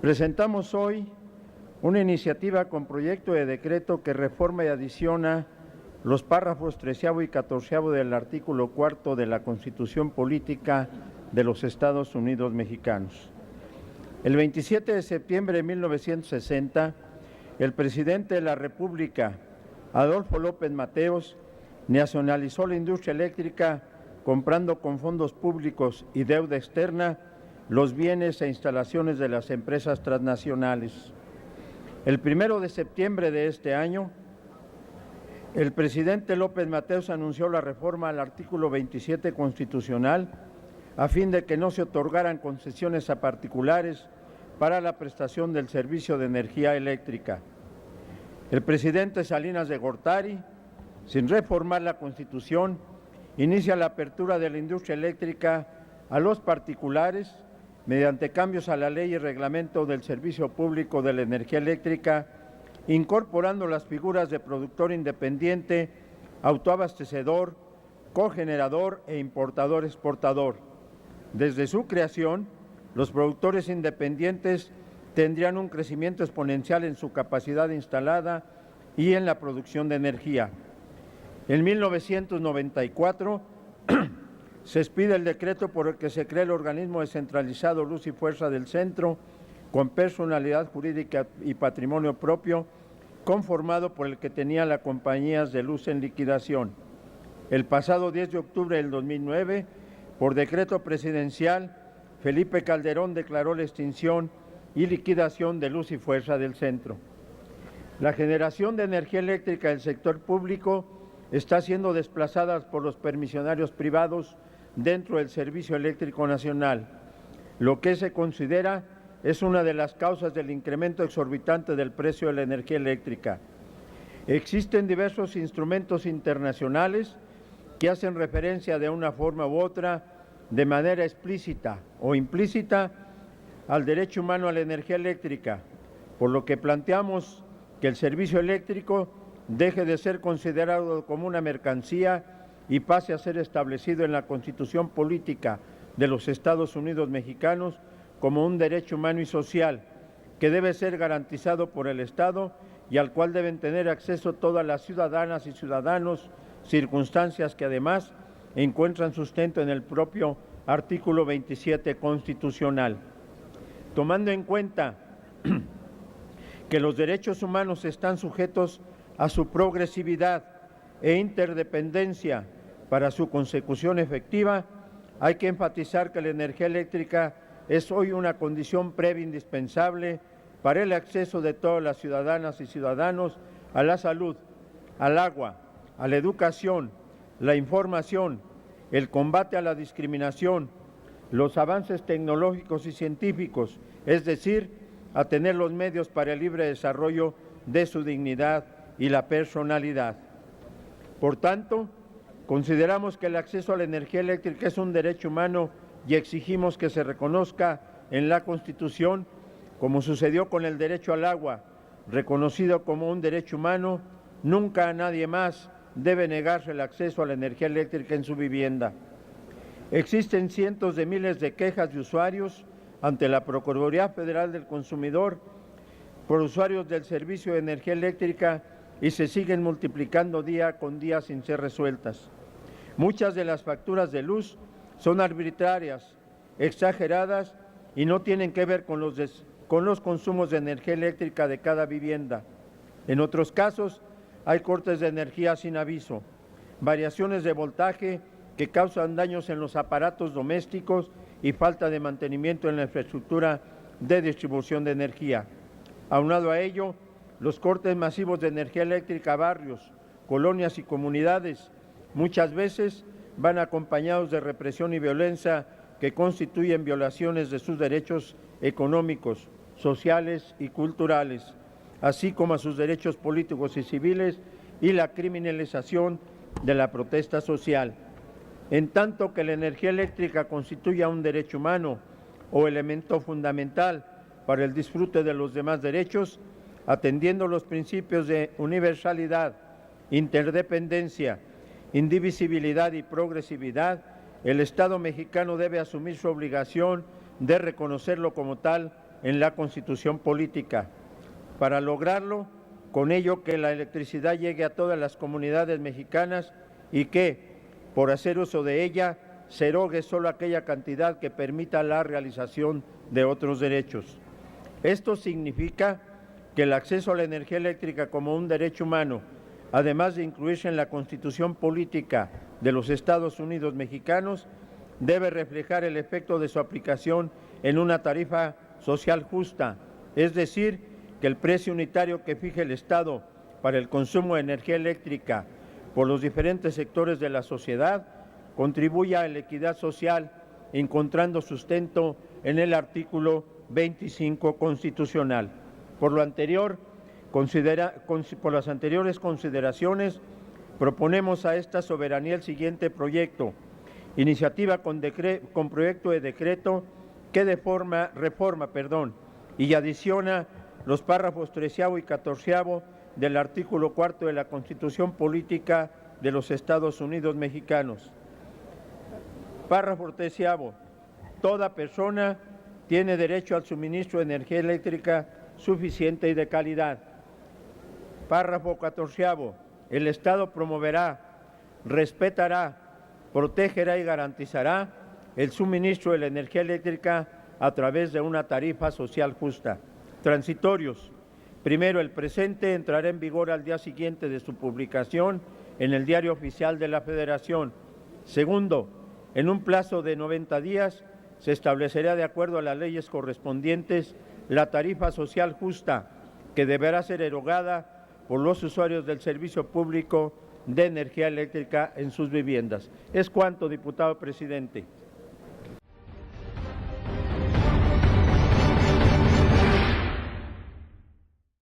Presentamos hoy una iniciativa con proyecto de decreto que reforma y adiciona los párrafos 13º y 14º del artículo 4 de la Constitución Política de los Estados Unidos Mexicanos. El 27 de septiembre de 1960, el presidente de la República, Adolfo López Mateos, nacionalizó la industria eléctrica comprando con fondos públicos y deuda externa los bienes e instalaciones de las empresas transnacionales. El 1 de septiembre de este año, el presidente López Mateos anunció la reforma al artículo 27 constitucional a fin de que no se otorgaran concesiones a particulares para la prestación del servicio de energía eléctrica. El presidente Salinas de Gortari, sin reformar la Constitución, inicia la apertura de la industria eléctrica a los particulares mediante cambios a la ley y reglamento del Servicio Público de la Energía Eléctrica, incorporando las figuras de productor independiente, autoabastecedor, cogenerador e importador-exportador. Desde su creación, los productores independientes tendrían un crecimiento exponencial en su capacidad instalada y en la producción de energía. En 1994 se expide el decreto por el que se crea el organismo descentralizado Luz y Fuerza del Centro, con personalidad jurídica y patrimonio propio, conformado por el que tenía las compañías de luz en liquidación. El pasado 10 de octubre del 2009, por decreto presidencial, Felipe Calderón declaró la extinción y liquidación de Luz y Fuerza del Centro. La generación de energía eléctrica del sector público está siendo desplazada por los permisionarios privados dentro del Servicio Eléctrico Nacional, lo que se considera es una de las causas del incremento exorbitante del precio de la energía eléctrica. Existen diversos instrumentos internacionales que hacen referencia de una forma u otra, de manera explícita o implícita, al derecho humano a la energía eléctrica, por lo que planteamos que el servicio eléctrico deje de ser considerado como una mercancía y pase a ser establecido en la Constitución Política de los Estados Unidos Mexicanos como un derecho humano y social que debe ser garantizado por el Estado y al cual deben tener acceso todas las ciudadanas y ciudadanos, circunstancias que además encuentran sustento en el propio artículo 27 constitucional. Tomando en cuenta que los derechos humanos están sujetos a su progresividad e interdependencia para su consecución efectiva, hay que enfatizar que la energía eléctrica es hoy una condición previa indispensable para el acceso de todas las ciudadanas y ciudadanos a la salud, al agua, a la educación, la información, el combate a la discriminación, los avances tecnológicos y científicos, es decir, a tener los medios para el libre desarrollo de su dignidad y la personalidad. Por tanto, consideramos que el acceso a la energía eléctrica es un derecho humano y exigimos que se reconozca en la Constitución, como sucedió con el derecho al agua, reconocido como un derecho humano. Nunca a nadie más debe negarse el acceso a la energía eléctrica en su vivienda. Existen cientos de miles de quejas de usuarios ante la Procuraduría Federal del Consumidor por usuarios del servicio de energía eléctrica y se siguen multiplicando día con día sin ser resueltas. Muchas de las facturas de luz son arbitrarias, exageradas y no tienen que ver con los consumos de energía eléctrica de cada vivienda. En otros casos, hay cortes de energía sin aviso, variaciones de voltaje que causan daños en los aparatos domésticos y falta de mantenimiento en la infraestructura de distribución de energía. Aunado a ello, los cortes masivos de energía eléctrica a barrios, colonias y comunidades muchas veces van acompañados de represión y violencia que constituyen violaciones de sus derechos económicos, sociales y culturales, así como a sus derechos políticos y civiles y la criminalización de la protesta social. En tanto que la energía eléctrica constituya un derecho humano o elemento fundamental para el disfrute de los demás derechos, atendiendo los principios de universalidad, interdependencia, indivisibilidad y progresividad, el Estado mexicano debe asumir su obligación de reconocerlo como tal en la Constitución política. Para lograrlo, con ello que la electricidad llegue a todas las comunidades mexicanas y que, por hacer uso de ella, se erogue solo aquella cantidad que permita la realización de otros derechos. Esto significa que el acceso a la energía eléctrica como un derecho humano, además de incluirse en la Constitución política de los Estados Unidos mexicanos, debe reflejar el efecto de su aplicación en una tarifa social justa, es decir, que el precio unitario que fije el Estado para el consumo de energía eléctrica por los diferentes sectores de la sociedad contribuya a la equidad social, encontrando sustento en el artículo 25 constitucional. Por lo anterior, por las anteriores consideraciones, proponemos a esta soberanía el siguiente proyecto: iniciativa con proyecto de decreto que reforma y adiciona los párrafos 13º y 14º del artículo 4 de la Constitución Política de los Estados Unidos Mexicanos. Párrafo 13º. Toda persona tiene derecho al suministro de energía eléctrica suficiente y de calidad. Párrafo 14º. El Estado promoverá, respetará, protegerá y garantizará el suministro de la energía eléctrica a través de una tarifa social justa. Transitorios. Primero, el presente entrará en vigor al día siguiente de su publicación en el Diario Oficial de la Federación. Segundo, en un plazo de 90 días se establecerá, de acuerdo a las leyes correspondientes, la tarifa social justa que deberá ser erogada por los usuarios del servicio público de energía eléctrica en sus viviendas. Es cuanto, diputado presidente.